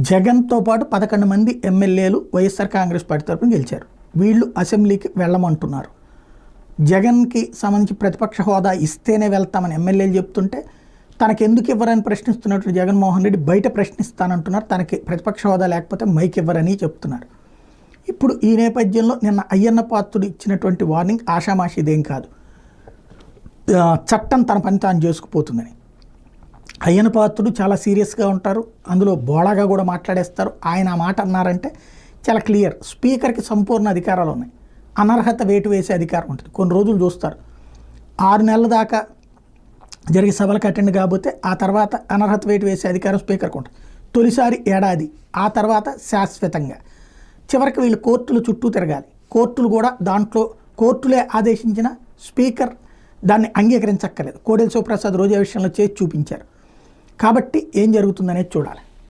జగన్తో పాటు 11 మంది ఎమ్మెల్యేలు వైఎస్ఆర్ కాంగ్రెస్ పార్టీ తరఫున గెలిచారు. వీళ్ళు అసెంబ్లీకి వెళ్ళమంటున్నారు. జగన్కి సంబంధించి ప్రతిపక్ష హోదా ఇస్తేనే వెళ్తామని ఎమ్మెల్యేలు చెప్తుంటే తనకి ఎందుకు ఇవ్వరని ప్రశ్నిస్తున్నట్టు జగన్మోహన్ రెడ్డి బయట ప్రశ్నిస్తానంటున్నారు. తనకి ప్రతిపక్ష హోదా లేకపోతే మైక్ ఇవ్వరని చెప్తున్నారు. ఇప్పుడు ఈ నేపథ్యంలో నిన్న అయ్యన్న పాత్రుడు ఇచ్చినటువంటి వార్నింగ్ ఆషామాషిదేం కాదు. చట్టం తన పని తాను చేసుకుపోతుందని. అయ్యన్న పాత్రుడు చాలా సీరియస్గా ఉంటారు, అందులో బోళాగా కూడా మాట్లాడేస్తారు. ఆయన ఆ మాట అన్నారంటే చాలా క్లియర్. స్పీకర్కి సంపూర్ణ అధికారాలు ఉన్నాయి. అనర్హత వేటు వేసే అధికారం ఉంటుంది. కొన్ని రోజులు చూస్తారు, 6 నెలల దాకా జరిగే సభలకు అటెండ్ కాకపోతే ఆ తర్వాత అనర్హత వేటు వేసే అధికారం స్పీకర్కి ఉంటుంది. తొలిసారి ఏడాది, ఆ తర్వాత శాశ్వతంగా. చివరికి వీళ్ళు కోర్టుల చుట్టూ తిరగాలి. కోర్టులు కూడా దాంట్లో కోర్టులే ఆదేశించిన స్పీకర్ దాన్ని అంగీకరించక్కర్లేదు. కోడెల శివప్రసాద్ రోజా విషయంలో చేసి చూపించారు. కాబట్టి ఏం జరుగుతుందనేది చూడాలి.